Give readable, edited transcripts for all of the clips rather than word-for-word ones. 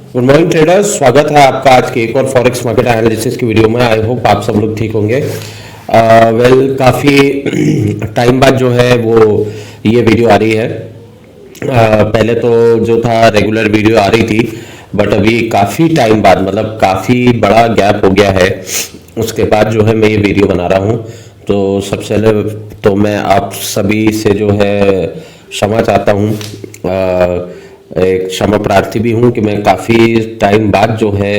Good morning traders, स्वागत है आपका आज के एक और फॉरेक्स मार्केट एनालिसिस की वीडियो में। आई होप आप सब लोग ठीक होंगे। काफ़ी टाइम बाद जो है वो ये वीडियो आ रही है। पहले तो जो था रेगुलर वीडियो आ रही थी, बट अभी काफ़ी टाइम बाद मतलब काफ़ी बड़ा गैप हो गया है, उसके बाद जो है मैं ये वीडियो बना रहा हूँ। तो सबसे पहले तो मैं आप सभी से जो है क्षमा चाहता हूँ, एक क्षमा प्रार्थी भी हूँ कि मैं काफ़ी टाइम बाद जो है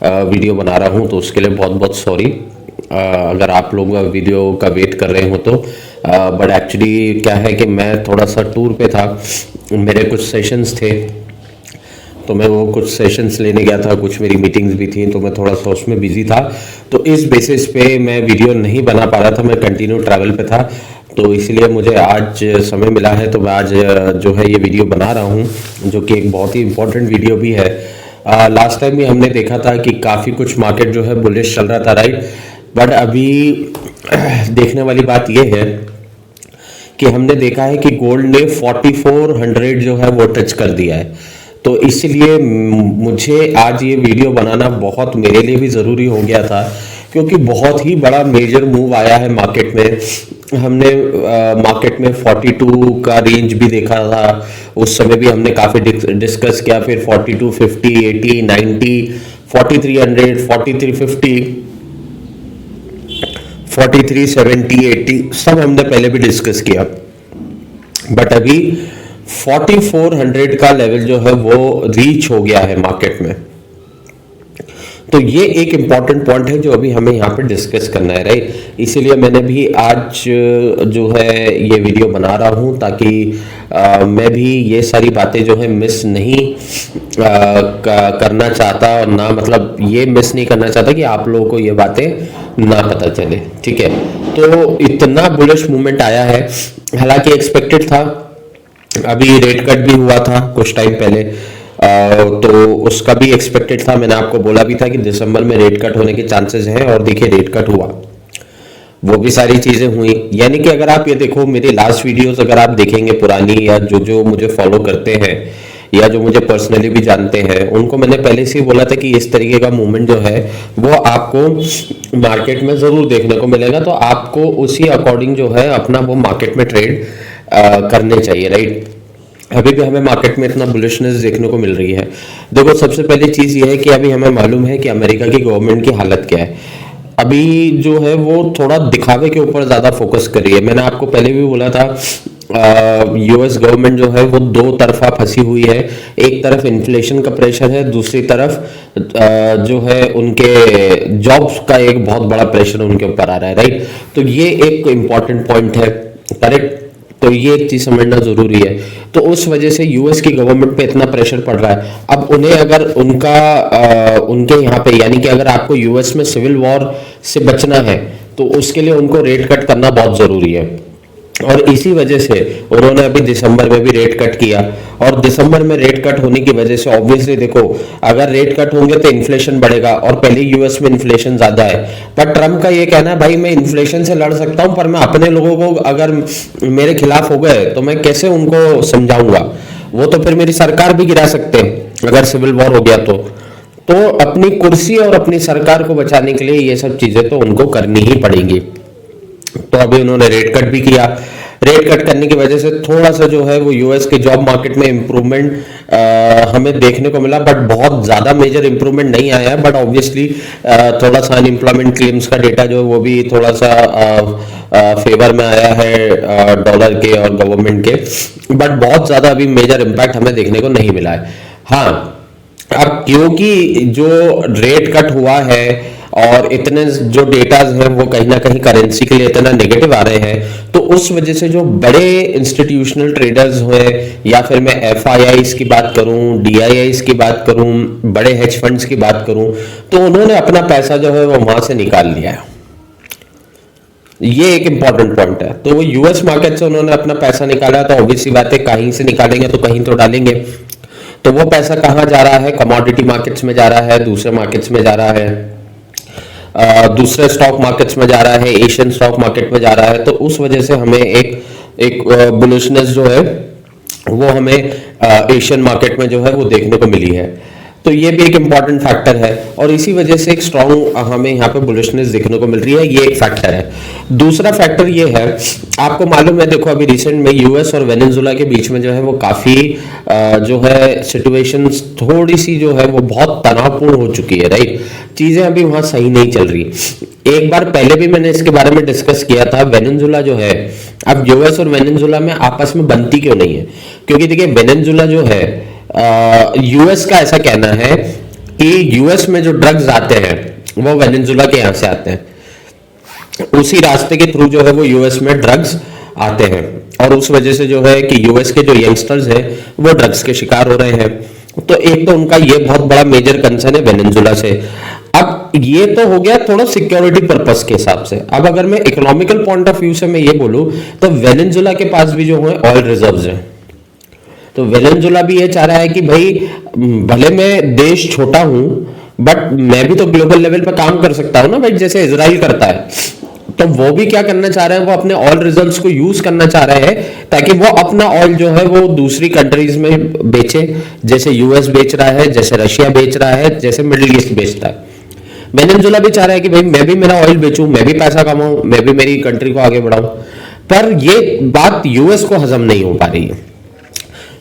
वीडियो बना रहा हूँ, तो उसके लिए बहुत बहुत सॉरी अगर आप लोग वीडियो का वेट कर रहे हो तो। बट एक्चुअली क्या है कि मैं थोड़ा सा टूर पे था, मेरे कुछ सेशंस थे, तो मैं वो कुछ सेशंस लेने गया था, कुछ मेरी मीटिंग्स भी थी, तो मैं थोड़ा सा उसमें बिजी था। तो इस बेसिस पे मैं वीडियो नहीं बना पा रहा था, मैं कंटिन्यू ट्रैवल पे था, तो इसलिए मुझे आज समय मिला है, तो मैं आज जो है ये वीडियो बना रहा हूँ, जो कि एक बहुत ही इम्पोर्टेंट वीडियो भी है। लास्ट टाइम भी हमने देखा था कि काफ़ी कुछ मार्केट जो है बुलिश चल रहा था, राइट। बट अभी देखने वाली बात ये है कि हमने देखा है कि गोल्ड ने 4400 जो है वो टच कर दिया है। तो इसलिए मुझे आज ये वीडियो बनाना बहुत मेरे लिए भी ज़रूरी हो गया था, क्योंकि बहुत ही बड़ा मेजर मूव आया है मार्केट में। हमने मार्केट में 42 का रेंज भी देखा था, उस समय भी हमने काफ़ी डिस्कस किया। फिर 42, 50, 80, 90, 4300, 4350, 4370, 80 सब हमने पहले भी डिस्कस किया। बट अभी 4400 का लेवल जो है वो रीच हो गया है मार्केट में। तो ये एक इम्पॉर्टेंट पॉइंट है जो अभी हमें यहाँ पे डिस्कस करना है, राइट। इसीलिए मैंने भी आज जो है ये वीडियो बना रहा हूँ, ताकि मैं भी ये सारी बातें जो है मिस नहीं करना चाहता, और ना मतलब ये मिस नहीं करना चाहता कि आप लोगों को ये बातें ना पता चले, ठीक है। तो इतना बुलिश मूवमेंट आया है, हालांकि एक्सपेक्टेड था। अभी रेट कट भी हुआ था कुछ टाइम पहले, तो उसका भी एक्सपेक्टेड था। मैंने आपको बोला भी था कि दिसंबर में रेट कट होने के चांसेस हैं, और देखिए रेट कट हुआ, वो भी सारी चीजें हुई। यानी कि अगर आप ये देखो, मेरी लास्ट वीडियोस अगर आप देखेंगे पुरानी, या जो जो मुझे फॉलो करते हैं या जो मुझे पर्सनली भी जानते हैं, उनको मैंने पहले से ही बोला था कि इस तरीके का मूवमेंट जो है वो आपको मार्केट में जरूर देखने को मिलेगा। तो आपको उसी अकॉर्डिंग जो है अपना वो मार्केट में ट्रेड करने चाहिए, राइट। अभी भी हमें मार्केट में इतना बुलिशनेस देखने को मिल रही है। देखो, सबसे पहली चीज ये है कि अभी हमें मालूम है कि अमेरिका की गवर्नमेंट की हालत क्या है। अभी जो है वो थोड़ा दिखावे के ऊपर ज्यादा फोकस कर रही है। मैंने आपको पहले भी बोला था, यूएस गवर्नमेंट जो है वो दो तरफा फंसी हुई है। एक तरफ इन्फ्लेशन का प्रेशर है, दूसरी तरफ जो है उनके जॉब्स का एक बहुत बड़ा प्रेशर उनके ऊपर आ रहा है, राइट। तो ये एक इम्पॉर्टेंट पॉइंट है, करेक्ट। तो ये एक चीज समझना जरूरी है। तो उस वजह से यूएस की गवर्नमेंट पे इतना प्रेशर पड़ रहा है। अब उन्हें अगर उनके यहाँ पे, यानी कि अगर आपको यूएस में सिविल वॉर से बचना है, तो उसके लिए उनको रेट कट करना बहुत जरूरी है। और इसी वजह से उन्होंने अभी दिसंबर में भी रेट कट किया, और दिसंबर में रेट कट होने की वजह से ऑब्वियसली देखो, अगर रेट कट होंगे तो इन्फ्लेशन बढ़ेगा, और पहले यूएस में इन्फ्लेशन ज्यादा है। पर ट्रम्प का ये कहना है, भाई मैं इन्फ्लेशन से लड़ सकता हूं, पर मैं अपने लोगों को अगर मेरे खिलाफ हो गए तो मैं कैसे उनको समझाऊंगा, वो तो फिर मेरी सरकार भी गिरा सकते हैं अगर सिविल वॉर हो गया तो अपनी कुर्सी और अपनी सरकार को बचाने के लिए ये सब चीजें तो उनको करनी ही पड़ेंगी। तो अभी उन्होंने रेट कट भी किया। रेट कट करने की वजह से थोड़ा सा जो है वो यूएस के जॉब मार्केट में इम्प्रूवमेंट हमें देखने को मिला, बट बहुत ज़्यादा मेजर इम्प्रूवमेंट नहीं आया है। बट ऑब्वियसली थोड़ा सा अनएम्प्लॉयमेंट क्लेम्स का डेटा जो है वो भी थोड़ा सा फेवर में आया है डॉलर के और गवर्नमेंट के, बट बहुत ज़्यादा अभी मेजर इम्पैक्ट हमें देखने को नहीं मिला है। हाँ, अब क्योंकि जो रेट कट हुआ है और इतने जो डेटाज हैं वो कहीं ना कहीं करेंसी के लिए इतना नेगेटिव आ रहे हैं, तो उस वजह से जो बड़े इंस्टीट्यूशनल ट्रेडर्स हुए, या फिर मैं एफआईआईस की बात करूं, डीआईआईस की बात करूं, बड़े हेज फंड्स की बात करूं, तो उन्होंने अपना पैसा जो है वो वहां से निकाल लिया है। ये एक इंपॉर्टेंट पॉइंट है। तो वो यूएस मार्केट से उन्होंने अपना पैसा निकाला, तो ऑब्वियसली बात है कहीं से निकालेंगे तो कहीं तो डालेंगे। तो वो पैसा कहाँ जा रहा है? कमोडिटी मार्केट्स में जा रहा है, दूसरे मार्केट्स में जा रहा है, दूसरे स्टॉक मार्केट्स में जा रहा है, एशियन स्टॉक मार्केट में जा रहा है। तो उस वजह से हमें एक बुलिशनेस जो है वो हमें एशियन मार्केट में जो है वो देखने को मिली है। तो ये भी एक इंपॉर्टेंट फैक्टर है और इसी वजह से एक स्ट्रॉन्ग हमें यहाँ पे बुलिशनेस देखने को मिल रही है, ये एक फैक्टर है। दूसरा फैक्टर ये है, आपको मालूम है, देखो अभी रिसेंट में यूएस और वेनेजुएला के बीच में जो है वो काफी जो है सिचुएशन थोड़ी सी जो है वो बहुत तनावपूर्ण हो चुकी है, राइट। चीजें अभी वहां सही नहीं चल रही। एक बार पहले भी मैंने इसके बारे में डिस्कस किया था, वेनेजुएला जो है, अब यूएस और वेनेजुएला में आपस में बनती क्यों नहीं है, क्योंकि देखिए वेनेजुएला जो है, यूएस का ऐसा कहना है कि यूएस में जो ड्रग्स आते हैं वो वेनेजुएला के यहाँ से आते हैं, उसी रास्ते के थ्रू जो है वो यूएस में ड्रग्स आते हैं और उस वजह से जो है कि यूएस के जो यंगस्टर्स हैं वो ड्रग्स के शिकार हो रहे हैं। तो एक तो उनका ये बहुत बड़ा मेजर कंसर्न है वेनेजुएला से। अब ये तो हो गया थोड़ा सिक्योरिटी पर्पस के हिसाब से। अब अगर मैं इकोनॉमिकल पॉइंट ऑफ व्यू से मैं ये बोलूं तो वेनेजुएला के पास भी जो है ऑयल रिजर्व्स हैं। तो वेनेजुएला भी ये चाह रहा है कि भाई भले मैं देश छोटा हूं बट मैं भी तो ग्लोबल लेवल पर काम कर सकता हूं ना भाई, जैसे इजराइल करता है। तो वो भी क्या करना चाह रहे हैं, वो अपने ऑयल रिजर्व्स को यूज करना चाह रहे हैं ताकि वो अपना ऑयल जो है वो दूसरी कंट्रीज में बेचे, जैसे यूएस बेच रहा है, जैसे रशिया बेच रहा है, जैसे मिडिल ईस्ट बेचता है। वेनेजुएला भी चाह रहा है कि भाई मैं भी मेरा ऑयल बेचूं, मैं भी पैसा कमाऊं, मैं भी मेरी कंट्री को आगे बढ़ाऊं। पर ये बात यूएस को हजम नहीं हो पा रही है।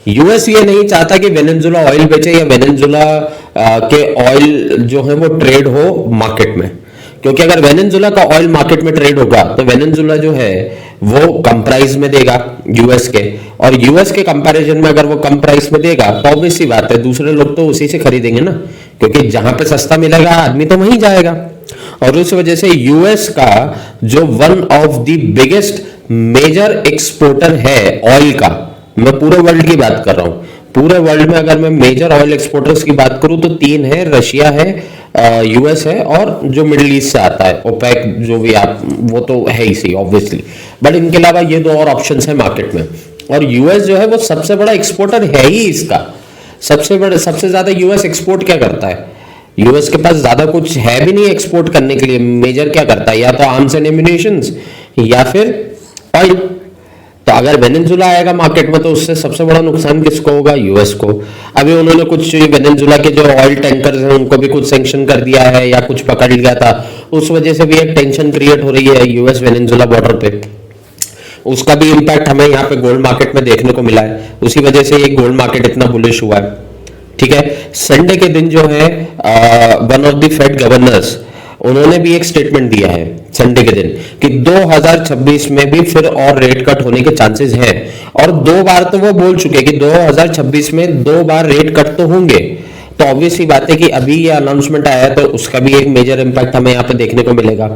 यूएस ये नहीं चाहता कि वेनेजुएला ऑयल बेचे या वेनेजुएला के ऑयल जो है वो ट्रेड हो मार्केट में, क्योंकि अगर वेनेजुएला का ऑयल मार्केट में ट्रेड होगा तो वेनेजुएला जो है वो कम प्राइस में देगा यूएस के, और यूएस के कंपैरिजन में अगर वो कम प्राइस में देगा तो ऑब्वियस सी बात है दूसरे लोग तो उसी से खरीदेंगे ना, क्योंकि जहां पे सस्ता मिलेगा आदमी तो वहीं जाएगा। और उस वजह से यूएस का जो one of the biggest major exporter है ऑयल का, मैं पूरे वर्ल्ड की बात कर रहा हूं, पूरे वर्ल्ड में अगर मैं मेजर ऑयल एक्सपोर्टर्स की बात करूं तो 3 है, रशिया है, यूएस है और जो मिडिल ईस्ट से आता है ओपेक, जो भी आप, वो तो है ही सही ऑब्वियसली, बट इनके अलावा ये 2 और ऑप्शंस है मार्केट में। और यूएस जो है वो सबसे बड़ा एक्सपोर्टर है ही इसका, सबसे ज्यादा यूएस एक्सपोर्ट क्या करता है, यूएस के पास ज्यादा कुछ है भी नहीं एक्सपोर्ट करने के लिए। मेजर क्या करता है, या तो आर्म्स एंड एम्युनिशंस या फिर ऑयल। तो अगर वेनेजुएला आएगा मार्केट में तो उससे सबसे बड़ा नुकसान किसको होगा, यूएस को। अभी उन्होंने कुछ वेनेजुएला के जो ऑयल टैंकर्स हैं उनको भी कुछ सैंक्शन कर दिया है या कुछ पकड़ लिया था, उस वजह से भी एक टेंशन क्रिएट हो रही है यूएस वेनेजुएला बॉर्डर पे। उसका भी इंपैक्ट हमें यहाँ पे गोल्ड मार्केट में देखने को मिला है, उसी वजह से ये गोल्ड मार्केट इतना बुलिश हुआ है। ठीक है, संडे के दिन जो है one of the Fed governors, उन्होंने भी एक स्टेटमेंट दिया है संडे के दिन कि 2026 में भी फिर और रेट कट होने के चांसेस हैं, और 2 बार तो वो बोल चुके कि 2026 में 2 बार रेट कट तो होंगे। तो ऑब्वियस ही बात है कि अभी ये अनाउंसमेंट आया है तो उसका भी एक मेजर इंपैक्ट हमें यहाँ पे देखने को मिलेगा।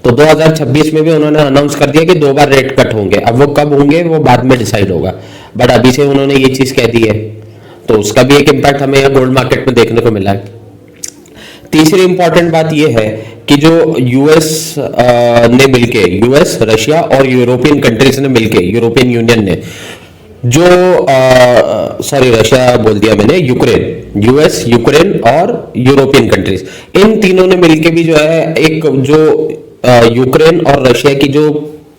तो 2026 में भी उन्होंने अनाउंस कर दिया कि 2 बार रेट कट होंगे, अब वो कब होंगे वो बाद में डिसाइड होगा, बट अभी से उन्होंने ये चीज कह दी है, तो उसका भी एक इंपैक्ट हमें यहाँ गोल्ड मार्केट में देखने को मिला है। तीसरी इंपॉर्टेंट बात यह है कि जो यूएस ने मिलके, यूएस, रशिया और यूरोपियन कंट्रीज ने मिलके, यूरोपियन यूनियन ने जो सॉरी रशिया बोल दिया मैंने, यूक्रेन, यूएस, यूक्रेन और यूरोपियन कंट्रीज, इन तीनों ने मिलके भी जो है एक जो यूक्रेन और रशिया की जो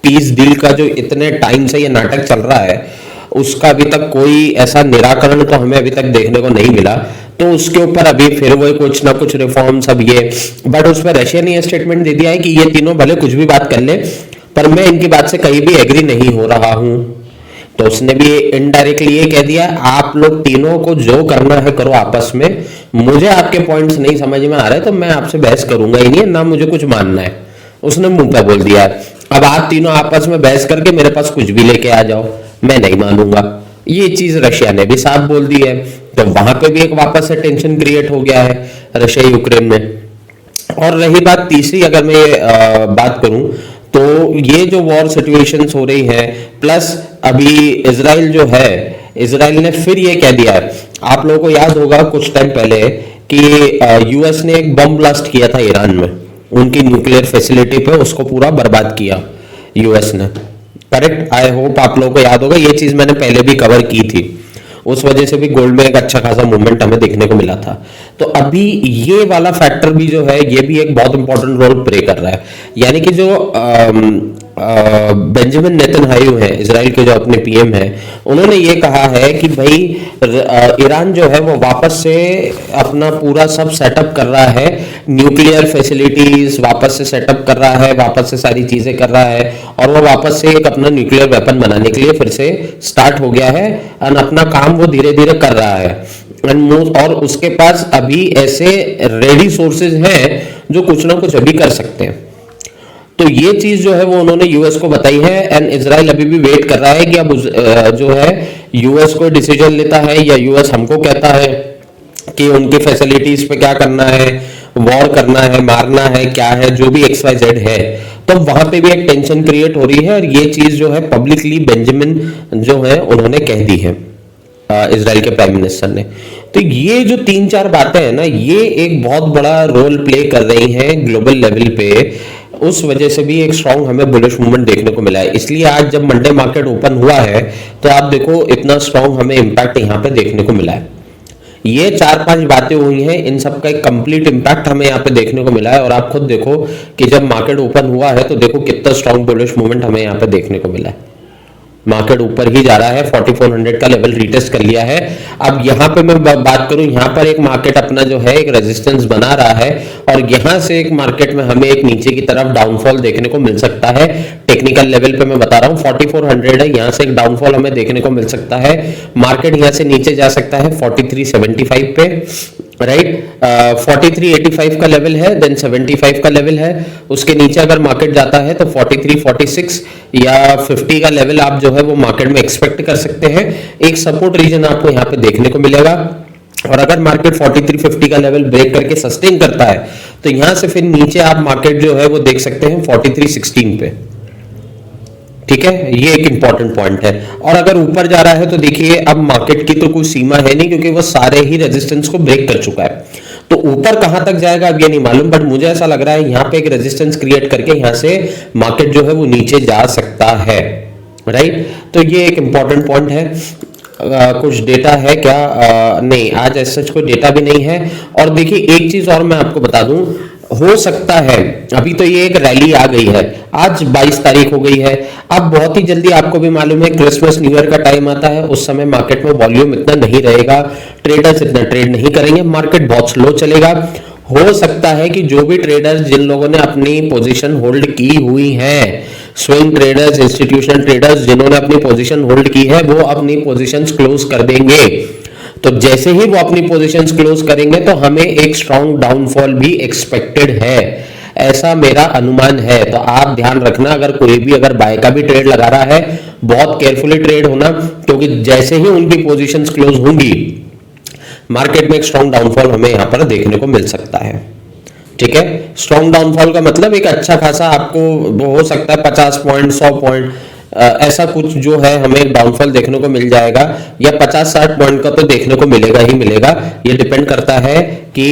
पीस डील का जो इतने टाइम से ये नाटक चल रहा है उसका अभी तक कोई ऐसा निराकरण तो हमें अभी तक देखने को नहीं मिला। तो उसके ऊपर अभी फिर वो कुछ ना कुछ रिफॉर्म्स अब ये, बट उसमें रशिया ने स्टेटमेंट दे दिया है कि ये तीनों भले कुछ भी बात कर ले पर मैं इनकी बात से कहीं भी एग्री नहीं हो रहा हूं। तो उसने भी इनडायरेक्टली ये कह दिया आप लोग तीनों को जो करना है करो आपस में, मुझे आपके पॉइंट्स नहीं समझ में आ रहे तो मैं आपसे बहस करूंगा ही नहीं, ना मुझे कुछ मानना है। उसने मुंह पे बोल दिया है, अब आप तीनों आपस में बहस करके मेरे पास कुछ भी लेके आ जाओ, मैं नहीं मानूंगा। ये चीज रशिया ने भी साफ बोल दी है, तो वहां पे भी एक वापस से टेंशन क्रिएट हो गया है रशिया यूक्रेन में। और रही बात तीसरी, अगर मैं बात करूं तो ये जो वॉर सिचुएशंस हो रही है, प्लस अभी इजराइल जो है, इजराइल ने फिर ये कह दिया है, आप लोगों को याद होगा कुछ टाइम पहले कि यूएस ने एक बम ब्लास्ट किया था ईरान में, उनकी न्यूक्लियर फैसिलिटी पे, उसको पूरा बर्बाद किया यूएस ने, करेक्ट। आई होप आप लोगों को याद होगा, ये चीज मैंने पहले भी कवर की थी, उस वजह से भी गोल्ड में एक अच्छा खासा मूवमेंट हमें देखने को मिला था। तो अभी ये वाला फैक्टर भी जो है ये भी एक बहुत इंपॉर्टेंट रोल प्ले कर रहा है, यानी कि जो बेंजामिन नेतन्याहू हैं, इजराइल के जो अपने पीएम हैं, उन्होंने ये कहा है कि भाई ईरान जो है वो वापस से अपना पूरा सब सेटअप कर रहा है, न्यूक्लियर फैसिलिटीज वापस से सेटअप कर रहा है, वापस से सारी चीजें कर रहा है, और वो वापस से एक अपना न्यूक्लियर वेपन बनाने के लिए फिर से स्टार्ट हो गया है, और अपना काम वो धीरे धीरे कर रहा है। और उसके पास अभी ऐसे रेडी सोर्सेज हैं जो कुछ ना कुछ अभी कर सकते हैं। तो ये चीज जो है वो उन्होंने यूएस को बताई है, एंड इजराइल अभी भी वेट कर रहा है कि अब जो है यूएस को डिसीजन लेता है या यूएस हमको कहता है कि उनकी फैसिलिटीज पे क्या करना है, वॉर करना है, मारना है, क्या है, जो भी XYZ है। तो वहां पे भी एक टेंशन क्रिएट हो रही है, और ये चीज जो है पब्लिकली बेंजामिन जो है उन्होंने कह दी है, इजराइल के प्राइम मिनिस्टर ने। तो ये जो 3-4 बातें हैं ना, ये एक बहुत बड़ा रोल प्ले कर रही हैं ग्लोबल लेवल पे। उस वजह से भी एक स्ट्रॉन्ग हमें बुलिश मूवमेंट देखने को मिला है। इसलिए आज जब मंडे मार्केट ओपन हुआ है तो आप देखो इतना स्ट्रॉन्ग हमें इंपैक्ट यहाँ पे देखने को मिला है। ये 4-5 बातें हुई हैं, इन सब का एक कंप्लीट इंपैक्ट हमें यहाँ पे देखने को मिला है। और आप खुद देखो कि जब मार्केट ओपन हुआ है तो देखो कितना स्ट्रॉन्ग बुलिश मूवमेंट हमें यहाँ पे देखने को मिला है। मार्केट ऊपर ही जा रहा है, 4400 का लेवल रीटेस्ट कर लिया है। अब यहाँ पे मैं बात करूं, यहाँ पर एक मार्केट अपना जो है एक रेजिस्टेंस बना रहा है, और यहाँ से एक मार्केट में हमें एक नीचे की तरफ डाउनफॉल देखने को मिल सकता है। टेक्निकल लेवल पे मैं बता रहा हूँ 4400 है, यहाँ से एक डाउनफॉल हमें देखने को मिल सकता है। मार्केट यहाँ से नीचे जा सकता है 4375 पे, राइट। 4385 का लेवल है, देन 75 का लेवल है। उसके नीचे अगर मार्केट जाता है तो 43, 46 या 50 का लेवल आप जो है वो मार्केट में एक्सपेक्ट कर सकते हैं। एक सपोर्ट रीजन आपको यहाँ पे देखने को मिलेगा, और अगर मार्केट 4350 का लेवल ब्रेक करके सस्टेन करता है तो यहां से फिर नीचे आप मार्केट जो है वो देख सकते हैं 4316 पे। ठीक है, ये एक इंपॉर्टेंट पॉइंट है। और अगर ऊपर जा रहा है तो देखिए अब मार्केट की तो कोई सीमा है नहीं, क्योंकि वो सारे ही रेजिस्टेंस को ब्रेक कर चुका है। तो ऊपर कहां तक जाएगा अब ये नहीं मालूम, बट मुझे ऐसा लग रहा है यहाँ पे एक रेजिस्टेंस क्रिएट करके यहाँ से मार्केट जो है वो नीचे जा सकता है, राइट। तो ये एक इंपॉर्टेंट पॉइंट है। कुछ डेटा है क्या? नहीं, आज ऐसा कोई डेटा भी नहीं है। और देखिए एक चीज और मैं आपको बता दूं, हो सकता है अभी तो ये एक रैली आ गई है, आज 22 तारीख हो गई है। अब बहुत ही जल्दी आपको भी मालूम है क्रिसमस न्यू ईयर का टाइम आता है, उस समय मार्केट में वॉल्यूम इतना नहीं रहेगा, ट्रेडर्स इतना ट्रेड नहीं करेंगे, मार्केट बहुत स्लो चलेगा। हो सकता है कि जो भी ट्रेडर्स जिन लोगों ने अपनी पोजीशन होल्ड की हुई है, स्विंग ट्रेडर्स, इंस्टीट्यूशनल ट्रेडर्स जिन्होंने अपनी पोजीशन होल्ड की है, वो अपनी पोजीशंस क्लोज कर देंगे। तो जैसे ही वो अपनी पोजीशंस क्लोज करेंगे तो हमें एक स्ट्रॉन्ग डाउनफॉल भी एक्सपेक्टेड है, ऐसा मेरा अनुमान है। तो आप ध्यान रखना, अगर कोई भी अगर बाय का भी ट्रेड लगा रहा है, बहुत केयरफुली ट्रेड होना, क्योंकि जैसे ही उनकी पोजीशंस क्लोज होंगी मार्केट में एक स्ट्रॉन्ग डाउनफॉल हमें यहां पर देखने को मिल सकता है। ठीक है, स्ट्रॉन्ग डाउनफॉल का मतलब एक अच्छा खासा आपको हो सकता है 50 पॉइंट, 100 पॉइंट, ऐसा कुछ जो है हमें डाउनफॉल देखने को मिल जाएगा, या 50-60 पॉइंट का तो देखने को मिलेगा ही मिलेगा। ये डिपेंड करता है कि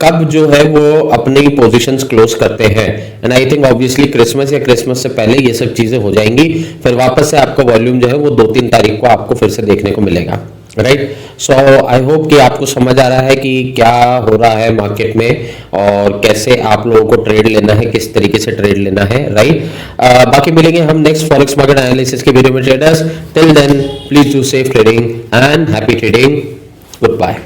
कब जो है वो अपनी पोजीशंस क्लोज करते हैं। And I think obviously Christmas या क्रिसमस से पहले ये सब चीजें हो जाएंगी, फिर वापस से आपका वॉल्यूम जो है वो 2-3 तारीख को आपको फिर से देखने को मिलेगा, राइट। सो आई होप कि आपको समझ आ रहा है कि क्या हो रहा है मार्केट में और कैसे आप लोगों को ट्रेड लेना है, किस तरीके से ट्रेड लेना है, राइट। बाकी मिलेंगे हम नेक्स्ट फॉरेक्स मार्केट एनालिसिस के वीडियो में traders. Till then please do safe trading and happy trading. Good bye.